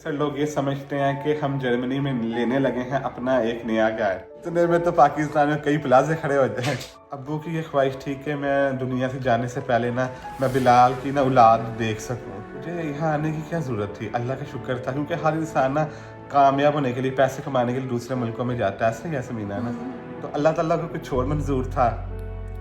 अक्सर लोग ये समझते हैं कि हम जर्मनी में लेने लगे हैं अपना एक नया घर, इतने में तो पाकिस्तान में कई प्लाजे खड़े हो जाए। अब्बू की ये ख्वाहिश थी कि मैं दुनिया से जाने से पहले ना मैं बिलाल की ना औलाद देख सकूं। मुझे यहाँ आने की क्या ज़रूरत थी, अल्लाह का शुक्र था, क्योंकि हर इंसान ना कामयाब होने के लिए, पैसे कमाने के लिए दूसरे मुल्कों में जाता है, ऐसे ही ऐसे मीना ना, तो अल्लाह ताला को कुछ और मंजूर था।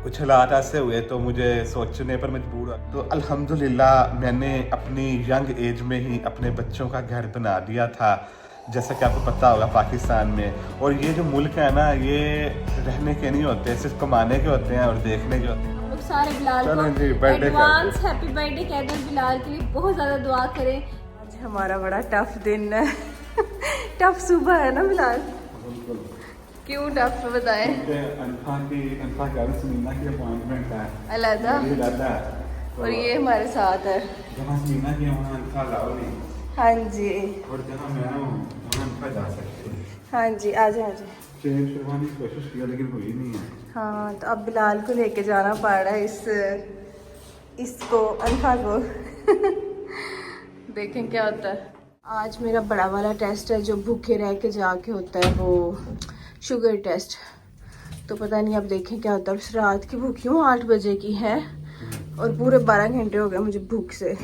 कुछ हालात ऐसे हुए तो मुझे सोचने पर मजबूर हुआ। तो अल्हम्दुलिल्लाह मैंने अपनी यंग एज में ही अपने बच्चों का घर बना दिया था, जैसा कि आपको पता होगा पाकिस्तान में। और ये जो मुल्क है ना, ये रहने के नहीं होते, सिर्फ कमाने के होते हैं और देखने के होते हैं। लोग सारे बिलाल को एडवांस हैप्पी बर्थडे कह दें, बिलाल के लिए बहुत ज़्यादा दुआ करें। आज हमारा बड़ा टफ दिन है टफ सुबह है ना बिलाल? क्यों टफ बताएं? अनफा की अपॉइंटमेंट है अलहदा, और ये हमारे साथ है। जहाँ मीना की वहाँ अनफा जाओ नहीं, हाँ जी, और जहाँ मैं हूँ वहाँ अनफा जा सकती है। हाँ जी, आजा आजा। चेंज करवाने की कोशिश किया लेकिन हुई नहीं है। हाँ, तो अब बिलाल को लेके जाना पड़ रहा है इसको अनफा को देखें क्या होता है। आज मेरा बड़ा वाला टेस्ट है जो भूखे रह के जाके होता है, वो शुगर टेस्ट। तो पता नहीं, अब देखें क्या होता है। उस रात की भूखी हूँ, 8 बजे की है, और पूरे 12 घंटे हो गए मुझे भूख से।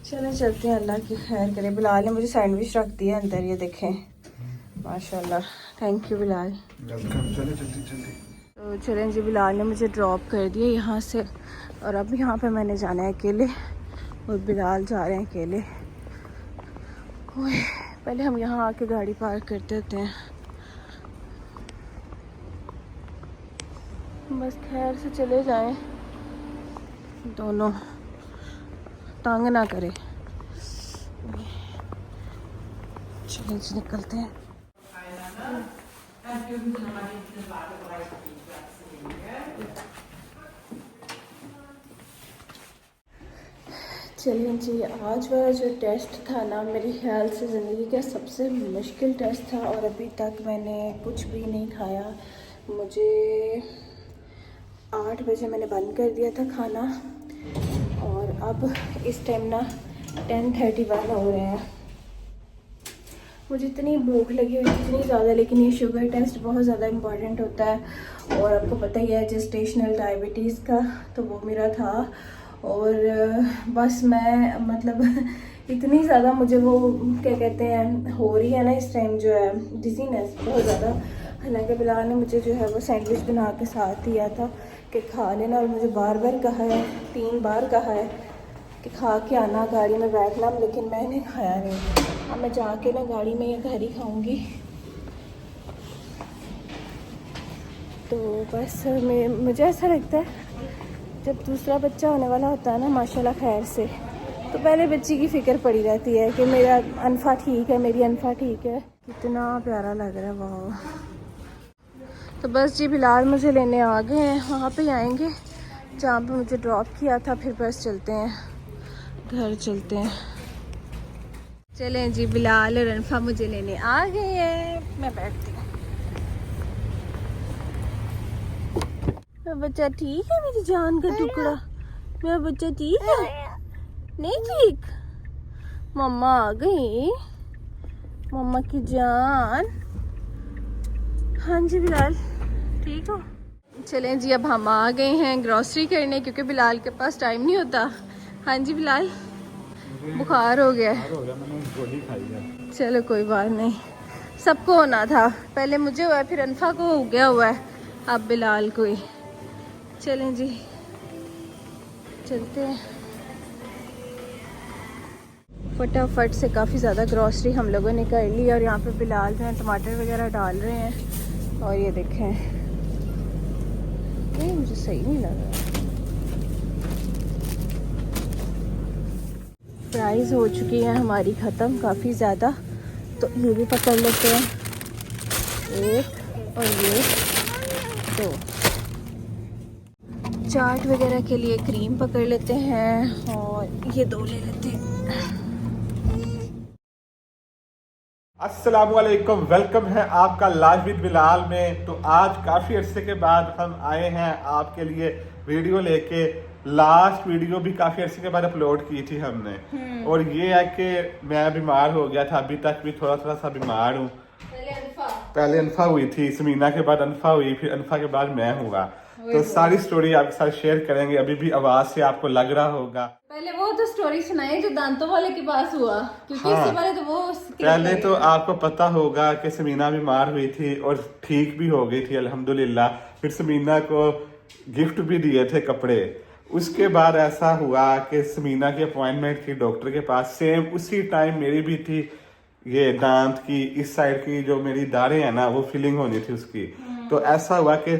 चलें चलते हैं, अल्लाह की खैर करे। बिलाल ने मुझे सैंडविच रख दिया अंदर, ये देखें माशाल्लाह, थैंक यू बिलाल। चले जल्दी जल्दी। तो चलें जी, बिलाल ने मुझे ड्रॉप कर दिया यहाँ से, और अब यहाँ पे मैंने जाना है अकेले, और बिलाल जा रहे हैं अकेले। ओए, पहले हम यहाँ आके गाड़ी पार्क करते होते हैं। बस खैर से चले जाएं, दोनों तंग ना करे। चलिए जी, निकलते हैं। चलिए जी, आज वाला जो टेस्ट था ना, मेरे ख्याल से ज़िंदगी का सबसे मुश्किल टेस्ट था, और अभी तक मैंने कुछ भी नहीं खाया। मुझे 8 बजे मैंने बंद कर दिया था खाना, और अब इस टाइम ना 10:31 हो रहे हैं। मुझे इतनी भूख लगी हुई थी, इतनी ज़्यादा, लेकिन ये शुगर टेस्ट बहुत ज़्यादा इम्पॉर्टेंट होता है, और आपको पता ही है जेस्टेशनल डायबिटीज़ का, तो वो मेरा था। और बस मैं मतलब इतनी ज़्यादा मुझे वो क्या कहते हैं हो रही है ना इस टाइम, जो है डिजीनेस बहुत ज़्यादा। हालांकि बिलाल ने मुझे जो है वो सैंडविच बना के साथ दिया था कि खा लेना, और मुझे बार बार कहा है, 3 बार कहा है कि खा के आना, गाड़ी में बैठना, लेकिन मैंने खाया नहीं। अब मैं जाके ना गाड़ी में या घर ही खाऊँगी। तो बस मुझे ऐसा लगता है जब दूसरा बच्चा होने वाला होता है ना, माशाल्लाह खैर से, तो पहले बच्ची की फ़िक्र पड़ी रहती है कि मेरा अनफा ठीक है, मेरी अनफा ठीक है। कितना प्यारा लग रहा है, वाह। तो बस जी, बिलाल मुझे लेने आ गए हैं, वहाँ पे आएंगे जहाँ पे मुझे ड्रॉप किया था, फिर बस चलते हैं, घर चलते हैं। चलें जी, बिलाल और अनफा मुझे लेने आ गए हैं, मैं बैठती हूँ। मेरा बच्चा ठीक है, मेरी जान का टुकड़ा, मेरा बच्चा ठीक है? नहीं ठीक? मम्मा आ गई, मम्मा की जान। हाँ जी बिलाल, ठीक हो? चलें जी, अब हम आ गए हैं ग्रॉसरी करने, क्योंकि बिलाल के पास टाइम नहीं होता। हाँ जी बिलाल, बुखार हो गया है, मैंने गोली खाई है। चलो कोई बात नहीं, सबको होना था, पहले मुझे हुआ, फिर अनफा को हो गया हुआ है, अब बिलाल को ही। चलें जी, चलते हैं फटाफट से। काफ़ी ज़्यादा ग्रॉसरी हम लोगों ने कर ली, और यहाँ पे बिलाल जो है टमाटर वगैरह डाल रहे हैं, और ये देखें, ये मुझे सही नहीं लग रहा। प्राइस हो चुकी है हमारी ख़त्म काफ़ी ज़्यादा, तो ये भी पकड़ लेते हैं, 1 और ये 2। चाट वगैरह के लिए क्रीम पकड़ लेते हैं, और ये 2 ले लेते हैं। अस्सलाम वालेकुम, वेलकम है आपका लाइव विद बिलाल में। तो आज काफ़ी अरसे के बाद हम आए हैं आपके लिए वीडियो लेके। लास्ट वीडियो भी काफी अर्से के बाद अपलोड की थी हमने, और ये है कि मैं बीमार हो गया था, अभी तक भी थोड़ा थोड़ा सा बीमार हूँ। पहले अनफा हुई थी, समीना के बाद अनफा हुई, फिर अनफा के बाद मैं हुआ। तो सारी स्टोरी आपके साथ शेयर करेंगे। अभी भी आवाज से आपको लग रहा होगा। पहले वो तो स्टोरी सुनाए जो दांतों वाले के पास हुआ, क्योंकि इससे पहले तो वो पहले तो आपको पता होगा कि समीना बीमार हुई थी और ठीक भी हो गई थी अल्हम्दुलिल्लाह। फिर समीना को गिफ्ट भी दिए थे कपड़े। उसके बाद ऐसा हुआ कि समीना की अपॉइंटमेंट थी डॉक्टर के पास, सेम उसी टाइम मेरी भी थी। ये दांत की इस साइड की जो मेरी दाढ़ें है ना, वो फिलिंग होनी थी उसकी। तो ऐसा हुआ कि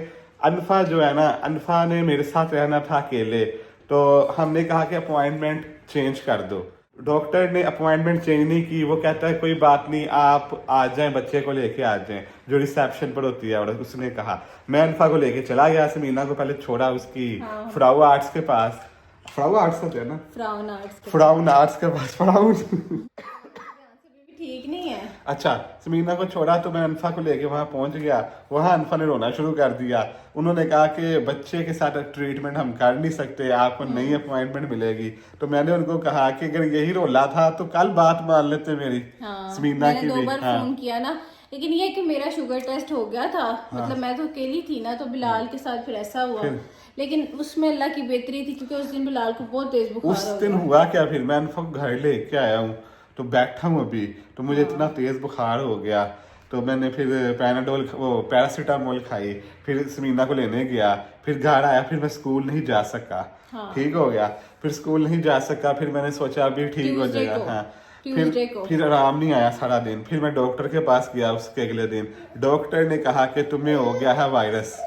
अनफा जो है ना, अनफा ने मेरे साथ रहना था अकेले, तो हमने कहा कि अपॉइंटमेंट चेंज कर दो। डॉक्टर ने अपॉइंटमेंट चेंज नहीं की, वो कहता है कोई बात नहीं, आप आ जाएं, बच्चे को लेके आ जाएं, जो रिसेप्शन पर होती है। और उसने कहा, मैं अनफा को लेके चला गया, समीना को पहले छोड़ा उसकी फ्राउ आर्ट्स के पास। फ्राउ आर्ट्स होते हैं ना, फ्राउन आर्ट्स के पास, फ्राउन ठीक नहीं है। अच्छा, समीना को छोड़ा तो मैं अनफा को लेके वहां पहुंच गया। वहां अनफा ने रोना शुरू कर दिया। उन्होंने कहा कि बच्चे के साथ ट्रीटमेंट हम कर नहीं सकते, आपको नई अपॉइंटमेंट मिलेगी। तो मैंने उनको कहा कि अगर यही रोला था तो कल बात मान लेते मेरी। समीना की भी 2 बार फोन किया ना, लेकिन ये कि मेरा शुगर टेस्ट हो गया था। मतलब मैं तो अकेली थी ना, तो बिलाल के साथ फिर ऐसा हुआ। लेकिन उसमें अल्लाह की बेहतरी थी, क्योंकि उस दिन बिलाल को बहुत तेज बुखार उस दिन हुआ क्या, फिर मैं अनफा को घर लेके आया हूँ, तो बैठा हूँ अभी, तो मुझे इतना तेज बुखार हो गया। तो मैंने फिर पैनाडोल, वो पैरासीटामोल खाई, फिर समीना को लेने गया, फिर घर आया, फिर मैं स्कूल नहीं जा सका। ठीक हो गया, फिर स्कूल नहीं जा सका, फिर मैंने सोचा अभी ठीक हो जाएगा। हाँ, फिर आराम नहीं आया सारा दिन। फिर मैं डॉक्टर के पास गया उसके अगले दिन। डॉक्टर ने कहा कि तुम्हें हो गया है वायरस।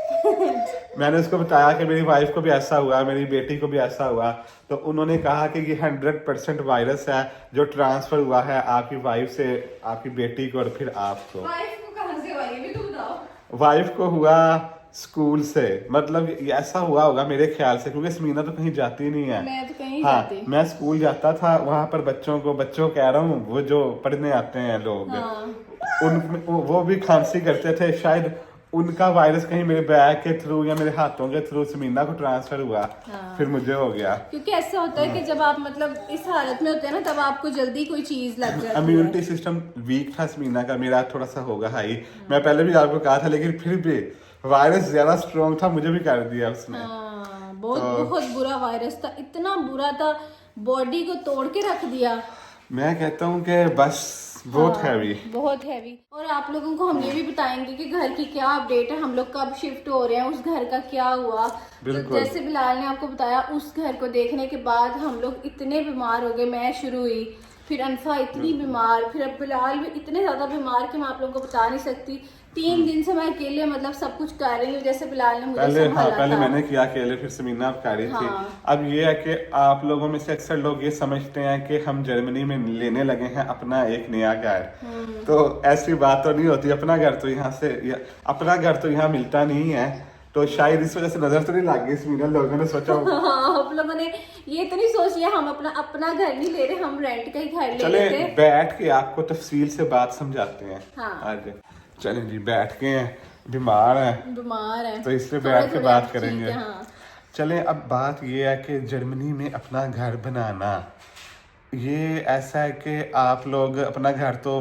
मैंने उसको बताया कि मेरी वाइफ को भी ऐसा हुआ, मेरी बेटी को भी ऐसा हुआ। तो उन्होंने कहा कि ये 100% वायरस है जो ट्रांसफर हुआ है आपकी वाइफ से आपकी बेटी को और फिर आपको। वाइफ को कहां से हुआ, ये भी तो बताओ। वाइफ को हुआ स्कूल से, मतलब ऐसा हुआ होगा मेरे ख्याल से, क्योंकि समीना तो कहीं जाती नहीं है। मैं तो कहीं जाती। मैं स्कूल जाता था, वहां पर बच्चों कह रहा हूँ, वो जो पढ़ने आते हैं लोग, वो भी खांसी करते थे। शायद उनका वायरस कहीं मेरे बैग के थ्रू या मेरे हाथों के थ्रू समीना को ट्रांसफर हुआ। फिर मुझे हो गया। क्योंकि ऐसा होता है कि जब आप मतलब इस हालत में होते हैं ना, तब आपको जल्दी कोई चीज लग जाती है। इम्यूनिटी सिस्टम वीक था समीना का, मेरा थोड़ा सा होगा हाई। मैं पहले भी आपको कहा था, लेकिन फिर भी वायरस ज्यादा स्ट्रॉन्ग था, मुझे भी कर दिया उसने। बहुत बुरा वायरस था, इतना बुरा था, बॉडी को तोड़ के रख दिया। मैं कहता हूँ कि बस बहुत हैवी, बहुत हैवी। और आप लोगों को हम ये भी बताएंगे कि घर की क्या अपडेट है, हम लोग कब शिफ्ट हो रहे हैं, उस घर का क्या हुआ। तो जैसे बिलाल ने आपको बताया, उस घर को देखने के बाद हम लोग इतने बीमार हो गए। मैं शुरू हुई, फिर अनफा इतनी बीमार, फिर अब बिलाल भी इतने ज्यादा बीमार कि मैं आप लोगों को बता नहीं सकती। 3 दिन से मैं अकेले मतलब सब कुछ कर रही हूँ, जैसे बिलाल ने मुझे संभाला पहले था। मैंने किया अकेले, फिर समीना आप कर रही थी। अब ये है कि आप लोगों में से अक्सर लोग ये समझते हैं कि हम जर्मनी में लेने लगे हैं अपना एक नया घर। तो ऐसी बात तो नहीं होती। अपना घर तो यहाँ मिलता नहीं है, तो शायद इस वजह से नजर तो नहीं लग गई समीना। लोगों ने सोचा आप लोगों ने ये तो नहीं सोच लिया हम अपना घर नहीं ले रहे, हम रेंट का ही घर ले रहे थे। बैठ के आपको तफसील से बात समझाते हैं। आज चलें जी, बैठ के हैं, बीमार है तो इसलिए बैठ के बात करेंगे। चलें, अब बात ये है कि जर्मनी में अपना घर बनाना, ये ऐसा है कि आप लोग अपना घर तो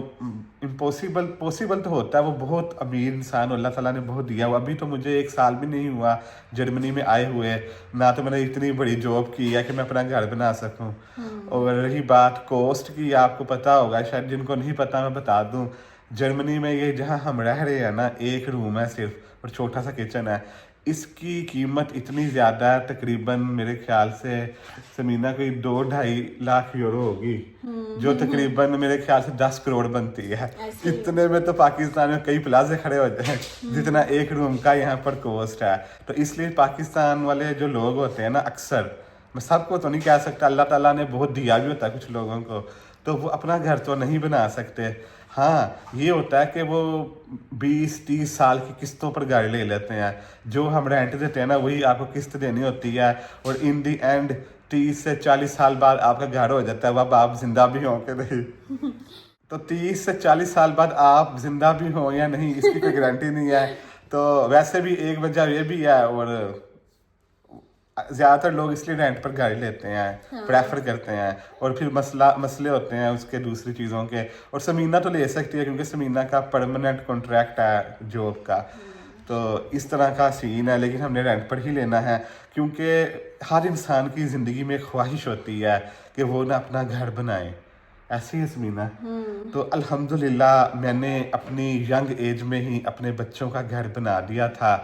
पॉसिबल तो होता है, वो बहुत अमीर इंसान अल्लाह ताला ने बहुत दिया हुआ। अभी तो मुझे 1 साल भी नहीं हुआ जर्मनी में आए हुए, ना तो मैंने इतनी बड़ी जॉब की है कि मैं अपना घर बना सकूं। और रही बात कॉस्ट की, आपको पता होगा शायद, जिनको नहीं पता मैं बता दूं। जर्मनी में ये जहाँ हम रह रहे हैं ना, 1 रूम है सिर्फ और छोटा सा किचन है। इसकी कीमत इतनी ज़्यादा है, तकरीबन मेरे ख्याल से समीना कोई 2-2.5 लाख यूरो होगी, जो तकरीबन मेरे ख्याल से 10 करोड़ बनती है। इतने में तो पाकिस्तान में कई प्लाजे खड़े हो जाए, जितना 1 रूम का यहाँ पर कॉस्ट है। तो इसलिए पाकिस्तान वाले जो लोग होते हैं ना, अक्सर, मैं सबको तो नहीं कह सकता, अल्लाह ताला ने बहुत दिया भी होता है कुछ लोगों को, तो वो अपना घर तो नहीं बना सकते। हाँ, ये होता है कि वो 20-30 साल की किस्तों पर गाड़ी ले लेते हैं। जो हम रेंट देते हैं ना, वही आपको किस्त देनी होती है, और इन दी एंड 30 से 40 साल बाद आपका घर हो जाता है, अब आप जिंदा भी हो कि नहीं। तो 30 से 40 साल बाद आप जिंदा भी हो या नहीं, इसकी कोई गारंटी नहीं है। तो वैसे भी एक वजह ये भी है, और زیادہ تر لوگ اس لیے رینٹ پر گاڑی لیتے ہیں، پریفر کرتے ہیں، اور پھر مسئلے ہوتے ہیں اس کے دوسری چیزوں کے. اور سمینہ تو لے سکتی ہے کیونکہ سمینہ کا پرماننٹ کانٹریکٹ ہے جاب کا، تو اس طرح کا سین ہے. لیکن ہم نے رینٹ پر ہی لینا ہے کیونکہ ہر انسان کی زندگی میں ایک خواہش ہوتی ہے کہ وہ نا اپنا گھر بنائے. ایسے ہی سمینہ. تو الحمدللہ میں نے اپنی ینگ ایج میں ہی اپنے بچوں کا گھر بنا دیا تھا،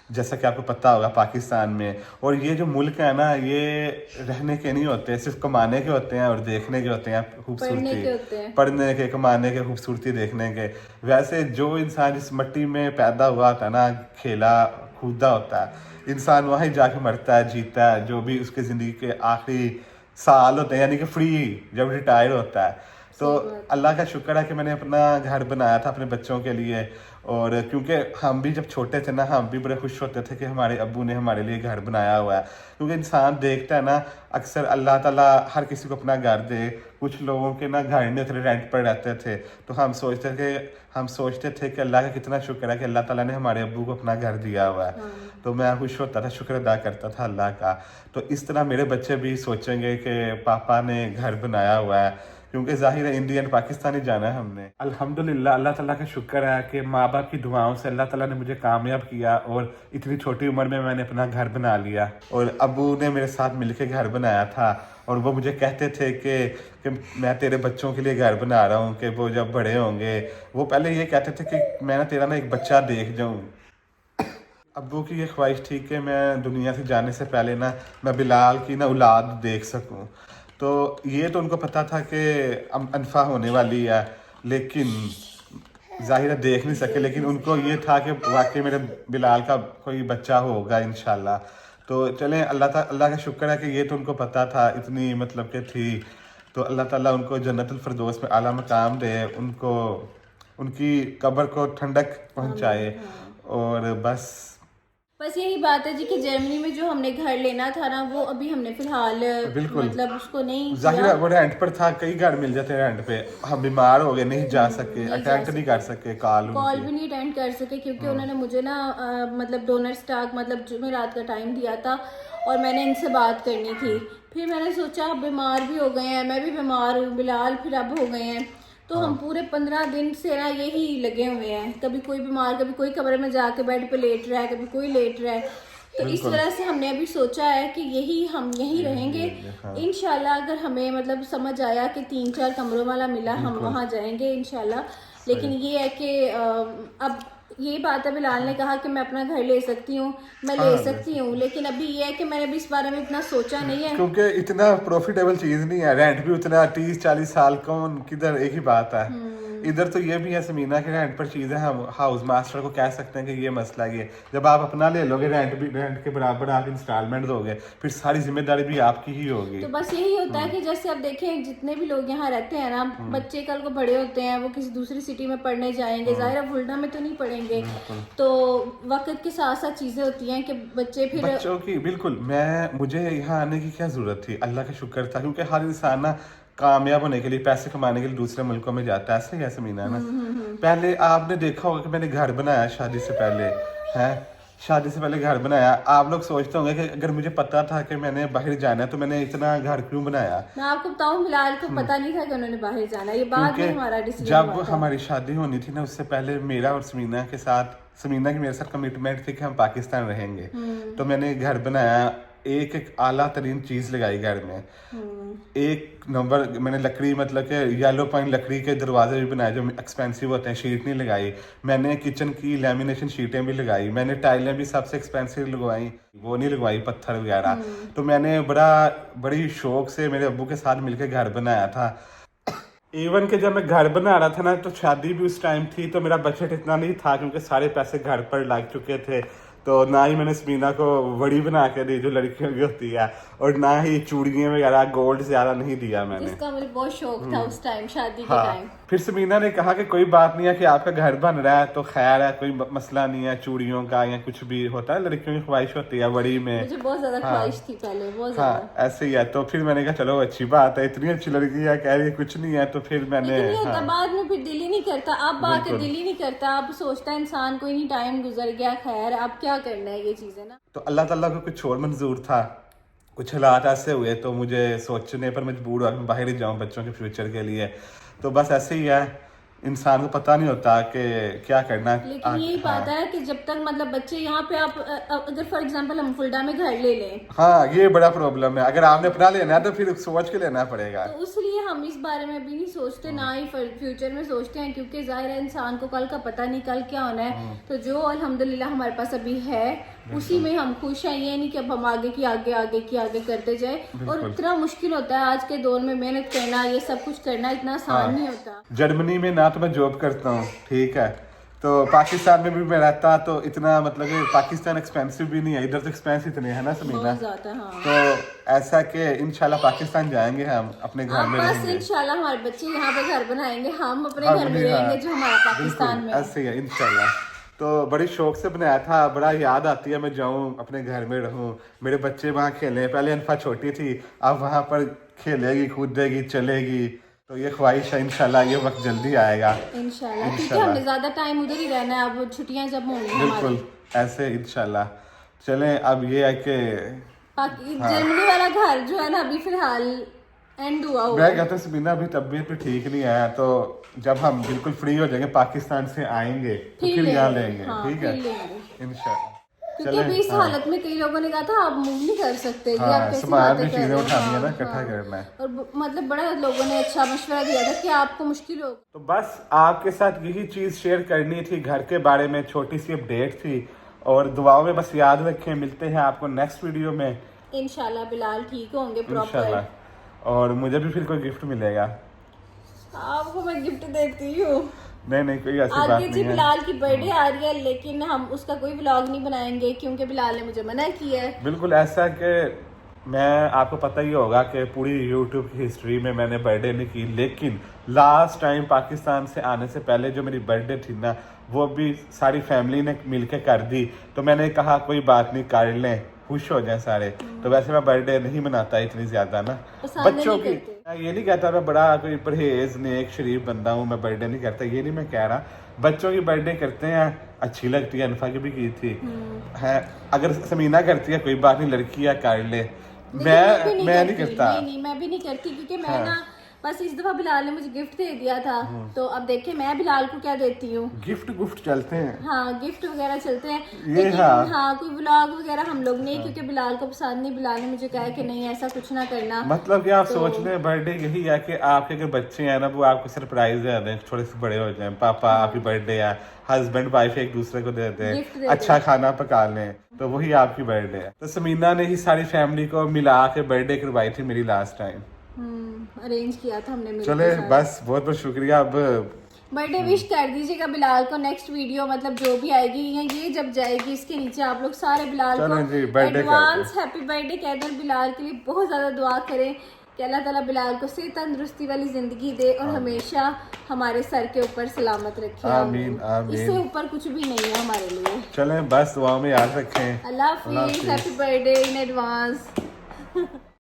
جیسا کہ آپ کو پتہ ہوگا پاکستان میں. اور یہ جو ملک ہے نا، یہ رہنے کے نہیں ہوتے، صرف کمانے کے ہوتے ہیں اور دیکھنے کے ہوتے ہیں خوبصورتی، پڑھنے کے، کمانے کے، خوبصورتی دیکھنے کے. ویسے جو انسان جس مٹی میں پیدا ہوا ہوتا ہے نا، کھیلا کودا ہوتا ہے انسان، وہاں ہی جا کے مرتا ہے، جیتا ہے. جو بھی اس کے زندگی کے آخری سال ہوتے ہیں، یعنی کہ فری جب ریٹائر ہوتا ہے. تو اللہ کا شکر ہے کہ میں نے اپنا گھر بنایا تھا اپنے بچوں کے لیے. اور کیونکہ ہم بھی جب چھوٹے تھے نا، ہم بھی بڑے خوش ہوتے تھے کہ ہمارے ابو نے ہمارے لیے گھر بنایا ہوا ہے. کیونکہ انسان دیکھتا ہے نا، اکثر اللہ تعالیٰ ہر کسی کو اپنا گھر دے. کچھ لوگوں کے نا گھر نہیں ہوتے، رینٹ پر رہتے تھے. تو ہم سوچتے تھے کہ اللہ کا کتنا شکر ہے کہ اللہ تعالیٰ نے ہمارے ابو کو اپنا گھر دیا ہوا ہے. تو میں خوش ہوتا تھا، شکر ادا کرتا تھا اللہ کا. تو اس طرح میرے بچے بھی سوچیں گے کہ پاپا نے گھر بنایا ہوا ہے، کیونکہ ظاہر ہے انڈیا اینڈ پاکستانی جانا ہے ہم نے. الحمدللہ اللہ تعالیٰ کا شکر ہے کہ ماں باپ کی دعاؤں سے اللہ تعالیٰ نے مجھے کامیاب کیا، اور اتنی چھوٹی عمر میں نے اپنا گھر بنا لیا. اور ابو نے میرے ساتھ مل کے گھر بنایا تھا، اور وہ مجھے کہتے تھے کہ میں تیرے بچوں کے لیے گھر بنا رہا ہوں، کہ وہ جب بڑے ہوں گے. وہ پہلے یہ کہتے تھے کہ میں نا تیرا نا ایک بچہ دیکھ جاؤں. ابو کی یہ خواہش تھی کہ میں دنیا سے جانے سے پہلے نا میں بلال کی نا اولاد دیکھ سکوں. تو یہ تو ان کو پتا تھا کہ انفا ہونے والی ہے، لیکن ظاہر ہے دیکھ نہیں سکے. لیکن ان کو یہ تھا کہ واقعی میرے بلال کا کوئی بچہ ہوگا انشاءاللہ. تو چلیں اللہ کا شکر ہے کہ یہ تو ان کو پتا تھا، اتنی مطلب کہ تھی. تو اللہ تعالیٰ ان کو جنت الفردوس میں اعلیٰ مقام دے، ان کی قبر کو ٹھنڈک پہنچائے. اور بس یہی بات ہے جی کہ جرمنی میں جو ہم نے گھر لینا تھا نا، وہ ابھی ہم نے فی الحال مطلب اس کو نہیں، ظاہر ہے وہ رینٹ پر تھا. کئی گھر مل جاتے ہیں رینٹ پہ. ہم بیمار ہو گئے، نہیں جا سکے، اٹینڈ نہیں کر سکے، کال بھی نہیں اٹینڈ کر سکے، کیونکہ انہوں نے مجھے نا مطلب ڈونر سٹاک مطلب جمعرات کا ٹائم دیا تھا، اور میں نے ان سے بات کرنی تھی. پھر میں نے سوچا اب بیمار بھی ہو گئے ہیں، میں بھی بیمار ہوں، بلال پھر اب ہو گئے ہیں. تو ہم پورے 15 دن سے نا یہی لگے ہوئے ہیں، کبھی کوئی بیمار، کبھی کوئی کمرے میں جا کے بیڈ پہ لیٹ رہا ہے، کبھی کوئی لیٹ رہا ہے. تو اس طرح سے ہم نے ابھی سوچا ہے کہ ہم یہی رہیں گے. انشاءاللہ اگر ہمیں مطلب سمجھ آیا کہ 3-4 کمروں والا ملا، ہم وہاں جائیں گے انشاءاللہ. لیکن یہ ہے کہ اب یہ بات ہے، بلال نے کہا کہ میں اپنا گھر لے سکتی ہوں، میں لے سکتی ہوں، لیکن ابھی یہ ہے کہ میں نے ابھی اس بارے میں اتنا سوچا نہیں ہے، کیونکہ اتنا پروفیٹیبل چیز نہیں ہے. رینٹ بھی اتنا 30-40 سال کون کدھر، ایک ہی بات ہے. ادھر تو یہ بھی ہے سمینہ کے رینٹ پر چیزیں، ہم ہاؤس ماسٹر کو کہہ سکتے ہیں کہ یہ مسئلہ یہ جب آپ اپنا لے لو گے، رینٹ کے برابر آپ انسٹالمنٹ دو گے، پھر ساری ذمہ داری بھی آپ کی ہی ہوگی. تو بس یہی ہوتا ہے کہ جیسے آپ دیکھیں جتنے بھی لوگ یہاں رہتے ہیں نا، بچے کل کو بڑے ہوتے ہیں، وہ کسی دوسری سٹی میں پڑھنے جائیں گے، ظاہر ہے ولڈا میں تو نہیں پڑھیں گے. تو وقت کے ساتھ ساتھ چیزیں ہوتی ہیں کہ بچوں کی بالکل. مجھے یہاں آنے کی کیا ضرورت تھی، اللہ کا شکر تھا. کیونکہ ہر انسان نا کامیاب ہونے کے لیے، پیسے کمانے کے لیے دوسرے ملکوں میں جاتا ہے. ایسے ہی ایسے مینہ نا، پہلے آپ نے دیکھا ہوگا کہ میں نے گھر بنایا شادی سے پہلے گھر بنایا. آپ لوگ سوچتے ہوں گے کہ اگر مجھے پتا تھا کہ میں نے باہر جانا ہے تو میں نے اتنا گھر کیوں بنایا. میں آپ کو بتاؤں، بلال کو پتا نہیں تھا کہ انہوں نے باہر جانا، یہ بعد میں ہمارا ڈیسیژن. جب ہماری شادی ہونی تھی نا، اس سے پہلے میرا اور سمینہ کی میرے ساتھ کمٹمنٹ تھی کہ ہم پاکستان رہیں گے. تو میں نے گھر بنایا، ایک اعلیٰ ترین چیز لگائی گھر میں. 1 نمبر میں نے لکڑی، مطلب کہ یلو پوائنٹ لکڑی کے دروازے بھی بنائے جو ایکسپینسو ہوتے ہیں. شیٹ نہیں لگائی. میں نے کچن کی لیمینیشن شیٹیں بھی لگائی. میں نے ٹائلیں بھی سب سے ایکسپینسو لگوائی، وہ نہیں لگوائی پتھر وغیرہ. تو میں نے بڑی شوق سے میرے ابو کے ساتھ مل کے گھر بنایا تھا. ایون کہ جب میں گھر بنا رہا تھا نا، تو شادی بھی اس ٹائم تھی، تو میرا بجٹ اتنا نہیں تھا کیونکہ سارے پیسے گھر پر لگ چکے تھے. تو نہ ہی میں نے سمینہ کو وڑی بنا کے دی جو لڑکیوں کی ہوتی ہے، اور نہ ہی چوڑیاں وغیرہ گولڈ زیادہ نہیں دیا میں نے، جس کا مجھے بہت شوق تھا اس ٹائم شادی کے ٹائم. پھر سمینہ نے کہا کہ کوئی بات نہیں ہے کہ آپ کا گھر بن رہا ہے تو خیر ہے، کوئی مسئلہ نہیں ہے چوڑیوں کا یا کچھ بھی ہوتا ہے، لڑکیوں کی خواہش ہوتی ہے وڑی میں. مجھے بہت زیادہ خواہش تھی پہلے، بہت زیادہ. ایسے ہی ہے. تو پھر میں نے کہا چلو اچھی بات ہے، اتنی اچھی لڑکی ہے، کہہ رہی کچھ نہیں ہے. تو پھر میں نے بعد میں پھر دل ہی نہیں کرتا، اب آ کے دل ہی نہیں کرتا، اب سوچتا ہے انسان کوئی نہیں، ٹائم گزر گیا، خیر اب کیا کرنا ہے یہ چیزیں نا. تو اللہ تعالیٰ کو کچھ اور منظور تھا कुछ हालात ऐसे हुए तो मुझे सोचने पर मजबूर हुआ कि मैं बाहर ही जाऊं बच्चों के फ्यूचर के लिए। तो बस ऐसे ही है, इंसान को पता नहीं होता कि क्या करना है। लेकिन यही बात है कि जब तक मतलब बच्चे यहाँ पे आप अगर फॉर एग्जांपल हम फुलडा में घर ले लें, हाँ ये बड़ा प्रॉब्लम है, अगर आपने अपना लेना है तो फिर सोच के लेना पड़ेगा। तो इसलिए हम इस बारे में भी नहीं सोचते, ना ही फ्यूचर में सोचते हैं, क्योंकि जाहिर है इंसान को कल का पता नहीं कल क्या होना है। तो जो अल्हम्दुलिल्लाह हमारे पास अभी है उसी में हम खुश हैं। ये नहीं कि अब हम आगे की आगे करते जाए। और इतना मुश्किल होता है आज के दौर में मेहनत करना, ये सब कुछ करना इतना आसान नहीं होता। जर्मनी में ना तो मैं जॉब करता हूँ, ठीक है, तो पाकिस्तान में भी मैं रहता तो इतना मतलब कि पाकिस्तान एक्सपेंसिव भी नहीं है, इधर तो एक्सपेंस इतने है ना समीना। बहुत ज्यादा, हाँ। तो ऐसा कि इंशाल्लाह पाकिस्तान जाएंगे हम, अपने घर में बस रहेंगे इंशाल्लाह हमारे बच्चे यहाँ पे घर बनाएंगे, हम अपने घर में रहेंगे जो हमारा पाकिस्तान में। ऐसे ही है इंशाल्लाह। तो बड़ी शौक से बनाया था, बड़ा याद आती है मैं जाऊँ अपने घर में रहूँ, मेरे बच्चे वहाँ खेलें। पहले अनफा छोटी थी, अब वहाँ पर खेलेगी, कूदेगी, चलेगी। तो ये ख्वाहिश है, इंशाल्लाह ये वक्त जल्दी आएगा इंशाल्लाह, क्योंकि हमने ज्यादा टाइम उधर ही रहना है। अब छुट्टियां जब होंगी बिल्कुल ऐसे इंशाल्लाह। चलें, अब ये है कि जर्मनी वाला घर जो है ना अभी फिलहाल एंड हुआ हुआ मैं कहता समीना अभी तबीयत भी ठीक नहीं है, तो जब हम बिल्कुल फ्री हो जाएंगे पाकिस्तान से आएंगे तो फिर यहाँ लेंगे, ठीक है इंशाल्लाह। क्योंकि अभी इस हालत में कई लोगों ने कहा था आप मूव नहीं कर सकते, हाँ, आप कैसे सामान बातें भी कर चीजें रहे हो? उठानी है ना, हाँ, इकट्ठा करना है। और मतलब बड़ा लोगों ने अच्छा मशवरा दिया था कि आपको मुश्किल होगा। तो बस आपके साथ यही चीज शेयर करनी थी, घर के बारे में छोटी सी अपडेट थी। और दुआओं में बस याद रखें, मिलते हैं आपको नेक्स्ट वीडियो में इंशाल्लाह। बिलाल ठीक होंगे प्रॉपर, इंशाल्लाह। और मुझे भी फिर कोई गिफ्ट मिलेगा। आपको मैं गिफ्ट देती हूँ। नहीं कोई ऐसी बात आगे नहीं जी है। बिलाल की बर्थडे आ रही है, लेकिन हम उसका कोई व्लॉग नहीं बनाएंगे क्योंकि बिलाल ने मुझे मना किया है। बिल्कुल ऐसा कि मैं, आपको पता ही होगा कि पूरी यूट्यूब की हिस्ट्री में मैंने बर्थडे नहीं की, लेकिन लास्ट टाइम पाकिस्तान से आने से पहले जो मेरी बर्थडे थी ना, वो भी सारी फैमिली ने मिलके कर दी। तो मैंने कहा कोई बात नहीं, कर लें, खुश हो जाए सारे। तो वैसे मैं बर्थडे नहीं मनाता इतनी ज्यादा ना बच्चों की। मैं ये नहीं कहता मैं बड़ा कोई परहेज नेक शरीफ बंदा हूँ, मैं बर्थडे नहीं करता, ये नहीं मैं कह रहा। बच्चों की बर्थडे करते हैं, अच्छी लगती है, अनफा की भी की थी है। अगर समीना करती है कोई बात नहीं, लड़की है कर ले, मैं नहीं करता। नहीं मैं भी नहीं करती, क्योंकि मैं ना बस इस दफा बिलाल ने मुझे गिफ्ट दे दिया था। तो अब देखिए मैं बिलाल को क्या देती हूँ। गिफ्ट चलते हैं, हाँ गिफ्ट वगैरह चलते हैं, ये लेकिन हाँ कोई व्लॉग वगैरह हम लोग नहीं, क्योंकि बिलाल को पसंद नहीं। बिलाल ने मुझे कहा कि नहीं ऐसा कुछ ना करना। मतलब कि आप सोच लें बर्थडे यही है कि आपके अगर बच्चे हैं ना, वो आपको सरप्राइज दे दें, थोड़े से बड़े हो जाएं, पापा आपकी बर्थडे है, हस्बैंड वाइफ एक दूसरे को दे दें, अच्छा खाना पका लें, तो वही आपकी बर्थडे है। तो समीना ने ही सारी फैमिली को मिला के बर्थडे करवाई थी मेरी लास्ट टाइम, अरेंज किया था हमने। चले बस बहुत बहुत शुक्रिया। अब बर्थडे विश कर दीजिएगा बिलाल को। नेक्स्ट वीडियो मतलब जो भी आएगी या ये जब जाएगी, इसके नीचे आप लोग सारे बिलाल को एडवांस हैप्पी बर्थडे कह दें। बिलाल के लिए बहुत ज्यादा दुआ करें कि अल्लाह ताला बिलाल को सेहत तंदुरुस्ती वाली जिंदगी दे और हमेशा हमारे सर के ऊपर सलामत रखे। आमीन आमीन। इससे ऊपर कुछ भी नहीं है हमारे लिए। चलें बस दुआ में याद रखें। अल्लाह हाफिज़, हैप्पी बर्थडे इन एडवांस।